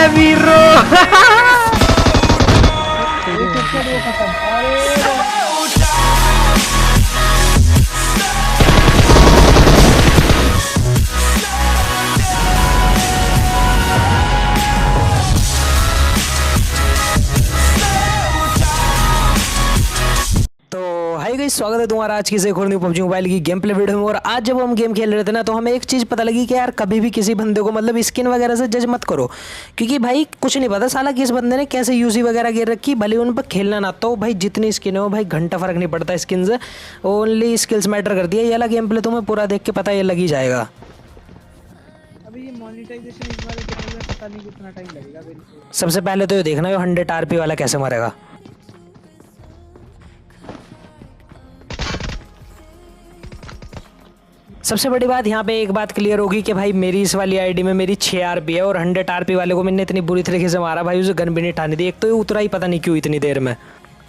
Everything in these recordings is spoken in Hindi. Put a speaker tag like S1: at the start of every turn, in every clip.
S1: वीरो। हाय गाइस, स्वागत है तुम्हारा आज की एक और न्यू पबजी मोबाइल की गेम प्ले वीडियो में। और आज जब हम गेम खेल रहे थे ना, तो हमें एक चीज़ पता लगी कि यार कभी भी किसी बंदे को मतलब स्किन वगैरह से जज मत करो, क्योंकि भाई कुछ नहीं पता साला किस बंदे ने कैसे यूसी वगैरह गिर रखी। भले उन पर खेलना ना तो भाई जितनी स्किन हो भाई घंटा फर्क नहीं पड़ता स्किन से, ओनली स्किल्स मैटर करती है। ये वाला गेम प्ले तुम्हें पूरा देख के पता ये लग ही जाएगा।
S2: अभी ये मोनेटाइजेशन इस बार क्या होगा पता नहीं, कितना टाइम लगेगा बिल्कुल।
S1: सबसे पहले तो ये देखना ये 100 आरपी वाला कैसे मरेगा। सबसे बड़ी बात यहाँ पे एक बात क्लियर होगी कि भाई मेरी इस वाली आईडी में मेरी 6 आरपी है, और 100 आरपी वाले को मैंने इतनी बुरी तरीके से मारा भाई, उसे गन भी नहीं ठानी दी। एक तो ये उतरा ही पता नहीं क्यों इतनी देर में।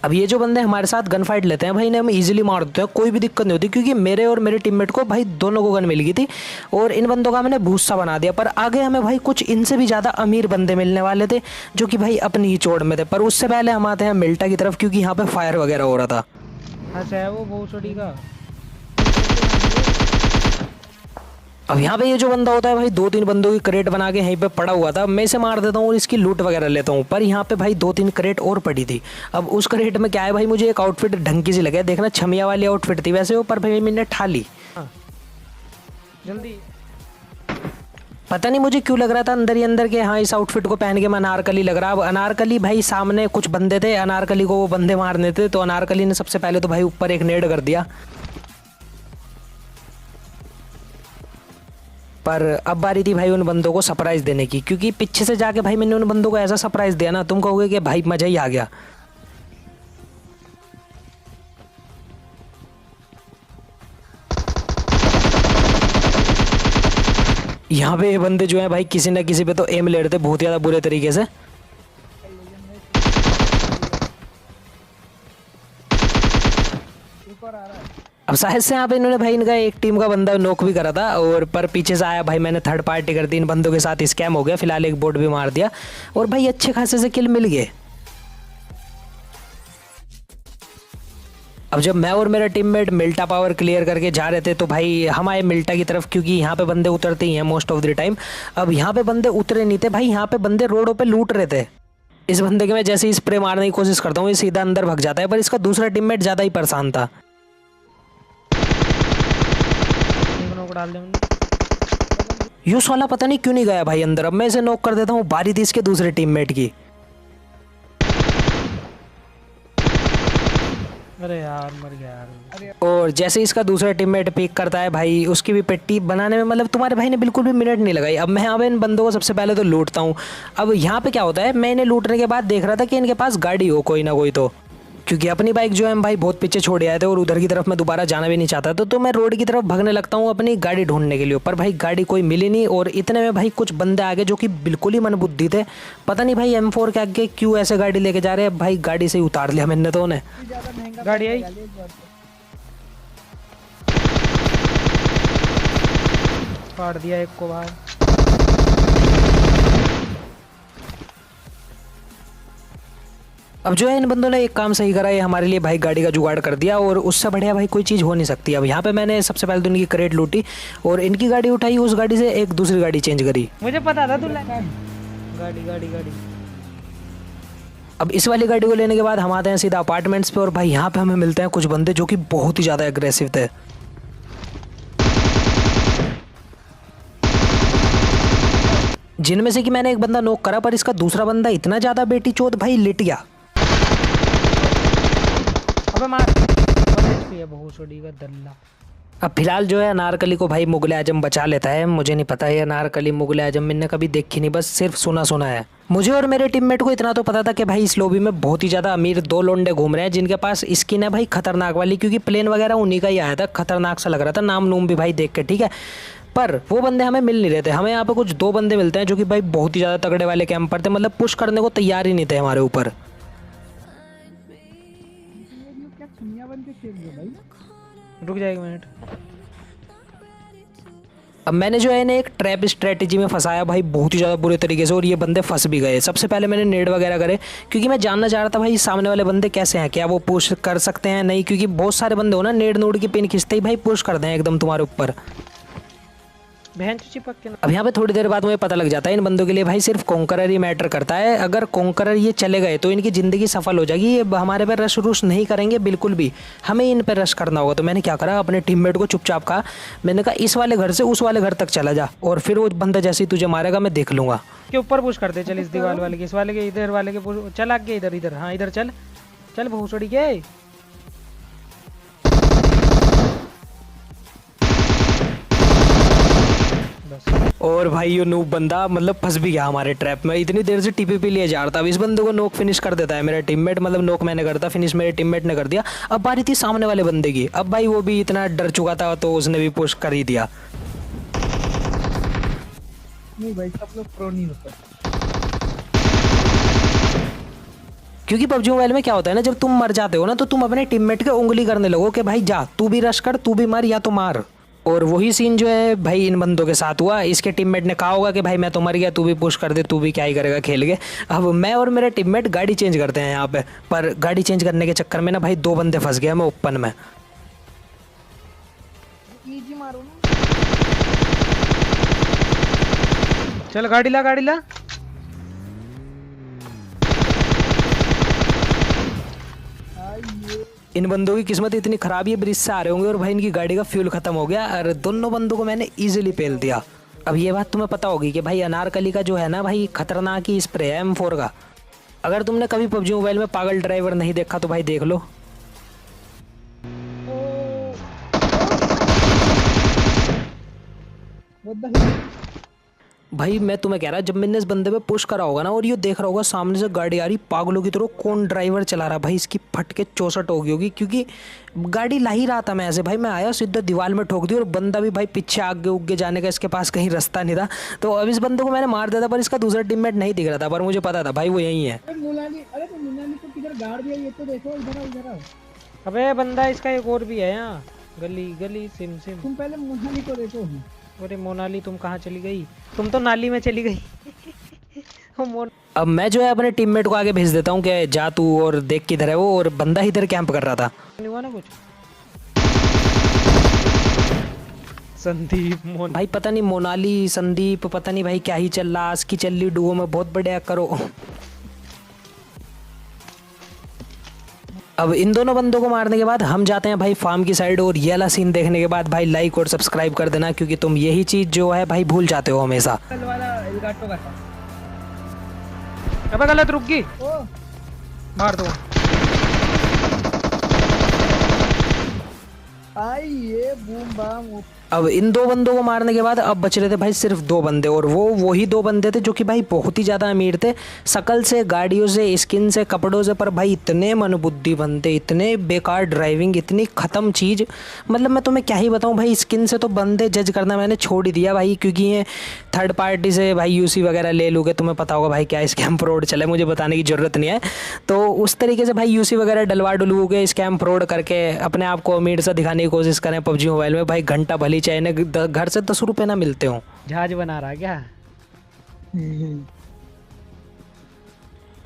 S1: अब ये जो बंदे हमारे साथ गन फाइट लेते हैं भाई, इन्हें हम इजीली मार देते हैं, कोई भी दिक्कत नहीं होती, क्योंकि मेरे और मेरे टीममेट को भाई दोनों को गन मिल गई थी और इन बंदों का मैंने भूसा बना दिया। पर आगे हमें भाई कुछ इनसे भी ज़्यादा अमीर बंदे मिलने वाले थे जो कि भाई अपनी ही चोट में थे। पर उससे पहले हम आते हैं मिल्टा की तरफ, क्योंकि यहाँ पे फायर वगैरह हो रहा था।
S2: अच्छा है वो बहुत छोटी का।
S1: अब यहाँ पे ये जो बंदा होता है भाई 2-3 बंदों की क्रेट बना के यहीं पे पड़ा हुआ था, मैं इसे मार देता हूँ और इसकी लूट वगैरह लेता हूँ। पर यहाँ पे भाई 2-3 क्रेट और पड़ी थी। अब उस क्रेट में क्या है भाई, मुझे एक आउटफिट ढंग की सी लगे, देखना छमिया वाली आउटफिट थी वैसे वो, पर भाई मैंने ठा ली।
S2: जल्दी
S1: पता नहीं मुझे क्यों लग रहा था अंदर ही अंदर के हाँ इस आउटफिट को पहन के मैं अनारकली लग रहा। अब अनारकली भाई सामने कुछ बंदे थे, अनारकली को वो बंदे मारने थे, तो अनारकली ने सबसे पहले तो भाई ऊपर एक नेड कर दिया। पर अब बारी थी भाई उन बंदों को सरप्राइज देने की, क्योंकि पीछे से जाके भाई मैंने उन बंदों को ऐसा सरप्राइज दिया ना, तुम कहोगे कि भाई मजा ही आ गया। यहाँ पे ये बंदे जो हैं भाई किसी न किसी पे तो एम ले रहे थे बहुत ज़्यादा बुरे तरीके से।
S2: ऊपर आ रहा है।
S1: अब शायद से यहाँ पे इन्होंने भाई इनका एक टीम का बंदा नॉक भी करा था, और पर पीछे से आया भाई, मैंने थर्ड पार्टी कर दी, इन बंदों के साथ स्कैम हो गया। फिलहाल एक बोट भी मार दिया और भाई अच्छे खासे से किल मिल गए। अब जब मैं और मेरा टीममेट मिल्टा पावर क्लियर करके जा रहे थे, तो भाई हम आए मिल्टा की तरफ, क्योंकि यहाँ पे बंदे उतरते ही हैं मोस्ट ऑफ द टाइम। अब यहाँ पे बंदे उतरे नहीं थे भाई, यहाँ पे बंदे रोडों पे लूट रहे थे। इस बंदे के मैं जैसे ही स्प्रे मारने की कोशिश करता हूँ ये सीधा अंदर भाग जाता है, पर इसका दूसरा टीममेट ज़्यादा ही परेशान था।
S2: डाल दे
S1: यूस वाला पता नहीं क्यों नहीं गया भाई अंदर। अब मैं इसे नॉक कर देता हूँ, बारी थी इसके दूसरे टीममेट की।
S2: अरे यार मर गया यार।
S1: और जैसे इसका दूसरा टीममेट पिक करता है भाई, उसकी भी पेट्टी बनाने में मतलब तुम्हारे भाई ने बिल्कुल भी मिनट नहीं लगाई। अब मैं यहाँ पे इन बंदों को सबसे पहले तो लूटता हूँ। अब यहाँ पे क्या होता है, मैं इन्हें लूटने के बाद देख रहा था कि इनके पास गाड़ी हो कोई ना कोई, तो क्योंकि अपनी बाइक जो है हम भाई बहुत पीछे छोड़ आए थे और उधर की तरफ मैं दोबारा जाना भी नहीं चाहता था, तो मैं रोड की तरफ भागने लगता हूँ अपनी गाड़ी ढूंढने के लिए। पर भाई गाड़ी कोई मिली नहीं, और इतने में भाई कुछ बंदे आगे जो कि बिल्कुल ही मनबुद्धि थे। पता नहीं भाई M4 के आगे क्यों ऐसे गाड़ी लेके जा रहे हैं भाई, गाड़ी से ही उतार लिया मैंने तो उन्हें।
S2: गाड़ी आई, काट दिया एक को बाहर।
S1: अब जो है इन बंदों ने एक काम सही करा, ये हमारे लिए भाई गाड़ी का जुगाड़ कर दिया, और उससे बढ़िया भाई कोई चीज़ हो नहीं सकती। अब यहाँ पे मैंने सबसे पहले तो इनकी क्रेट लूटी और इनकी गाड़ी उठाई, उस गाड़ी से एक दूसरी गाड़ी चेंज करी।
S2: मुझे पता था तू गाड़ी गाड़ी गाड़ी।
S1: अब इस वाली गाड़ी को लेने के बाद हम आते हैं सीधा अपार्टमेंट्स पे, और भाई यहाँ पे हमें मिलते हैं कुछ बंदे जो कि बहुत ही ज़्यादा एग्रेसिव थे। जिनमें से कि मैंने एक बंदा नॉक करा, पर इसका दूसरा बंदा इतना ज़्यादा बेटी चोद भाई लिट गया।
S2: अबे मार, बहुत छोटी का दल्ला।
S1: अब फिलहाल जो है अनारकली को भाई मुगल आजम बचा लेता है। मुझे नहीं पता है अनारकली मुगल आजम मैंने कभी देखी नहीं, बस सिर्फ सुना सुना है। मुझे और मेरे टीममेट को इतना तो पता था कि भाई इस लॉबी में बहुत ही ज़्यादा अमीर 2 लोंडे घूम रहे हैं जिनके पास स्किन है भाई खतरनाक वाली, क्योंकि प्लेन वगैरह उन्हीं का ही आया था, खतरनाक सा लग रहा था नाम नूम भी भाई देख के, ठीक है। पर वो बंदे हमें मिल नहीं रहे थे। हमें यहाँ पे कुछ 2 बंदे मिलते हैं जो कि भाई बहुत ही ज़्यादा तगड़े वाले कैंपर थे, मतलब पुश करने को तैयार ही नहीं थे हमारे ऊपर।
S2: रुक जाए एक मिनट।
S1: अब मैंने जो है इन्हें एक ट्रैप स्ट्रेटेजी में फंसाया भाई बहुत ही ज़्यादा बुरे तरीके से, और ये बंदे फंस भी गए। सबसे पहले मैंने नेड वगैरह करे, क्योंकि मैं जानना चाह रहा था भाई सामने वाले बंदे कैसे हैं, क्या वो पुश कर सकते हैं नहीं, क्योंकि बहुत सारे बंदे हो ना नेड नोड की पिन खींचते ही भाई पुश कर दें एकदम तुम्हारे ऊपर।
S2: बहन चिपक के ना।
S1: अब यहाँ पे थोड़ी देर बाद मुझे पता लग जाता है इन बंदों के लिए भाई सिर्फ कॉन्करर ही मैटर करता है। अगर कॉन्करर ये चले गए तो इनकी ज़िंदगी सफल हो जाएगी, ये हमारे पे रश रुश नहीं करेंगे बिल्कुल भी, हमें इन पे रश करना होगा। तो मैंने क्या करा, अपने टीममेट को चुपचाप कहा, मैंने कहा इस वाले घर से उस वाले घर तक चला जा, और फिर वो बंदा जैसे ही तुझे मारेगा मैं देख लूँगा।
S2: के ऊपर पुश करते चल, इस दीवार वाले के, इस वाले के, इधर वाले के push- चल आगे इधर इधर, हाँ इधर चल चल भूसड़ी के।
S1: और भाई ये नूब बंदा मतलब फंस भी गया हमारे ट्रैप में, इतनी देर से टीपीपी लिए जा रहा था। अब इस बंदे को नोक फिनिश कर देता है मेरा टीममेट, मतलब नोक मैंने करता, फिनिश मेरे टीममेट ने कर दिया। अब बारी थी सामने वाले बंदे की, अब भाई वो भी इतना डर चुका था तो उसने भी पुश कर ही दिया।
S2: नहीं भाई सब लोग प्रो नहीं होते,
S1: क्योंकि पबजी मोबाइल में क्या होता है ना, जब तुम मर जाते हो ना तो तुम अपने टीममेट के उंगली करने लगो कि भाई जा तू भी रश कर, तू भी मर या तो मार। और वही सीन जो है भाई इन बंदों के साथ हुआ। इसके टीममेट ने कहा होगा कि भाई मैं तो मर गया, तू भी पुश कर दे, तू भी क्या ही करेगा खेल के। अब मैं और मेरे टीममेट गाड़ी चेंज करते हैं यहाँ पे, पर गाड़ी चेंज करने के चक्कर में ना भाई दो बंदे फंस गए मैं ओपन में।
S2: इजी मारो ना। चल गाड़ी ला गाड़ी ला।
S1: इन बंदों की किस्मत इतनी खराब है, ब्रिज से आ रहे होंगे और भाई इनकी गाड़ी का फ्यूल खत्म हो गया और दोनों बंदों को मैंने इजीली पेल दिया। अब ये बात तुम्हें पता होगी कि भाई अनारकली का जो है ना भाई खतरनाक ही स्प्रे है M4 का। अगर तुमने कभी पबजी मोबाइल में पागल ड्राइवर नहीं देखा तो भाई देख लो। भाई मैं तुम्हें कह रहा, जब मैंने इस बंदे पे पुश करा होगा ना और ये देख रहा होगा सामने से गाड़ी आ रही पागलों की तरह, कौन ड्राइवर चला रहा भाई, इसकी फट के चौसट हो गई होगी, क्योंकि गाड़ी ला ही रहा था मैं ऐसे। भाई मैं आया सीधा दीवार में ठोक दी और बंदा भी भाई पीछे आगे उगे जाने का इसके पास कहीं रास्ता नहीं था। तो अब इस बंदे को मैंने मार दिया था, पर इसका दूसरा टीममेट नहीं दिख रहा था, पर मुझे पता था भाई वो यही है।
S2: अरे तो मुन्नाली को किधर गाड़ दिया, ये तो देखो इधर इधर। अबे बंदा इसका एक और भी है यहाँ, गली गली सिम सिम। तुम पहले मोनाली को देखो। अरे मोनाली तुम कहाँ चली गई, तुम तो नाली में चली गई।
S1: अब मैं जो है अपने टीममेट को आगे भेज देता हूँ कि जा तू और देख किधर है वो, और बंदा इधर कैंप कर रहा था।
S2: नहीं हुआ ना कुछ। संदीप
S1: भाई पता नहीं मोनाली संदीप पता नहीं भाई क्या ही चल रहा, आज की चल रही डुओ में, बहुत बढ़िया करो। अब इन दोनों बंदों को मारने के बाद हम जाते हैं भाई फार्म की साइड, और ये वाला सीन देखने के बाद भाई लाइक और सब्सक्राइब कर देना, क्योंकि तुम यही चीज जो है भाई भूल जाते हो हमेशा।
S2: अबे गलत रुक गई, मार दो। आई ये बूम बाम।
S1: अब इन दो बंदों को मारने के बाद अब बच रहे थे भाई सिर्फ दो बंदे, और वो वही दो बंदे थे जो कि भाई बहुत ही ज़्यादा अमीर थे, शकल से, गाड़ियों से, स्किन से, कपड़ों से, पर भाई इतने मनबुद्धि बंदे, इतने बेकार ड्राइविंग, इतनी ख़त्म चीज़, मतलब मैं तुम्हें क्या ही बताऊं भाई। स्किन से तो बंदे जज करना मैंने छोड़ ही दिया भाई, क्योंकि ये थर्ड पार्टी से भाई यूसी वगैरह ले लूँगे, तुम्हें पता होगा भाई क्या स्कैम फ्रॉड चले, मुझे बताने की ज़रूरत नहीं है। तो उस तरीके से भाई यूसी वगैरह डलवा डुलवू के स्कैम फ्रॉड करके अपने आप को अमीर सा दिखाने की कोशिश करें पबजी मोबाइल में। भाई घंटा भली चाहे घर से 10 रुपए ना मिलते हो।
S2: जहाज बना रहा क्या?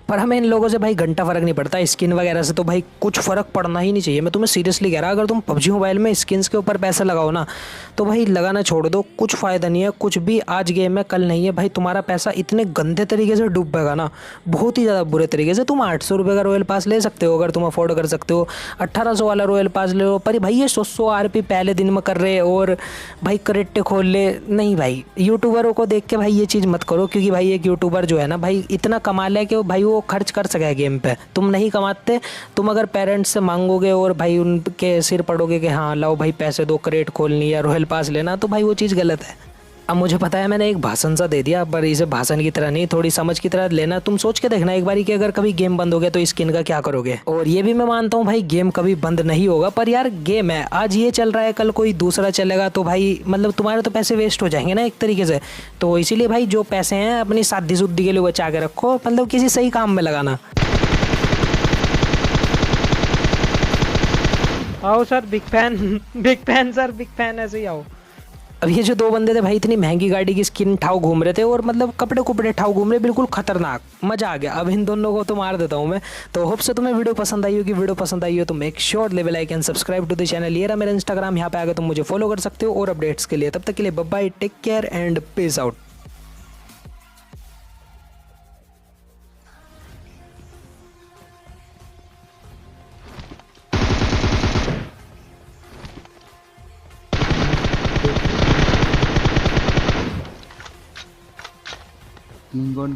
S1: पर हमें इन लोगों से भाई घंटा फर्क नहीं पड़ता, स्किन वगैरह से तो भाई कुछ फर्क पड़ना ही नहीं चाहिए। मैं तुम्हें सीरियसली कह रहा, अगर तुम पबजी मोबाइल में स्किन्स के ऊपर पैसा लगाओ ना तो भाई लगाना छोड़ दो, कुछ फ़ायदा नहीं है, कुछ भी आज गेम है कल नहीं है भाई। तुम्हारा पैसा इतने गंदे तरीके से डूबेगा ना, बहुत ही ज़्यादा बुरे तरीके से। तुम 800 रुपये का रॉयल पास ले सकते हो अगर तुम अफोर्ड कर सकते हो, 1800 वाला रॉयल पास ले लो, पर भाई ये 100 RP पहले दिन में कर रहे और भाई करेक्टे खोल ले, नहीं भाई। यूट्यूबरों को देख के भाई ये चीज़ मत करो, क्योंकि भाई एक यूट्यूबर जो है ना भाई इतना कमा ले कि भाई वो खर्च कर सके गेम पे, तुम नहीं कमाते। तुम अगर पेरेंट्स से मांगोगे और भाई उनके सिर पड़ोगे कि हाँ लाओ भाई पैसे दो, क्रेट खोलनी या रॉयल पास लेना, तो भाई वो चीज़ गलत है। अब मुझे पता है मैंने एक भाषण सा दे दिया, पर इसे भाषण की तरह नहीं, थोड़ी समझ की तरह लेना। तुम सोच के देखना एक बारी कि अगर कभी गेम बंद हो गया तो स्किन का क्या करोगे। और ये भी मैं मानता हूँ भाई गेम कभी बंद नहीं होगा, पर यार गेम है, आज ये चल रहा है कल कोई दूसरा चलेगा, तो भाई मतलब तुम्हारे तो पैसे वेस्ट हो जाएंगे ना एक तरीके से। तो इसीलिए भाई जो पैसे हैं अपनी शादी शुद्धि के लिए बचा के रखो, मतलब किसी सही काम में लगाना।
S2: आओ sir, big fan sir, big fan, ऐसे ही आओ।
S1: अब ये जो दो बंदे थे भाई इतनी महंगी गाड़ी की स्किन ठाव घूम रहे थे और मतलब कपड़े कुपड़े ठाव घूम रहे, बिल्कुल खतरनाक, मजा आ गया। अब इन दोनों को तो मार देता हूँ मैं। तो होप से तुम्हें वीडियो पसंद आई होगी। वीडियो पसंद आई हो तो make sure leave like and subscribe to the channel. ये रहा मेरा इंस्टाग्राम, यहाँ पे आगे तुम मुझे फॉलो कर सकते हो और अपडेट्स के लिए। तब तक के लिए bye bye, take care and peace out.
S3: Ningon.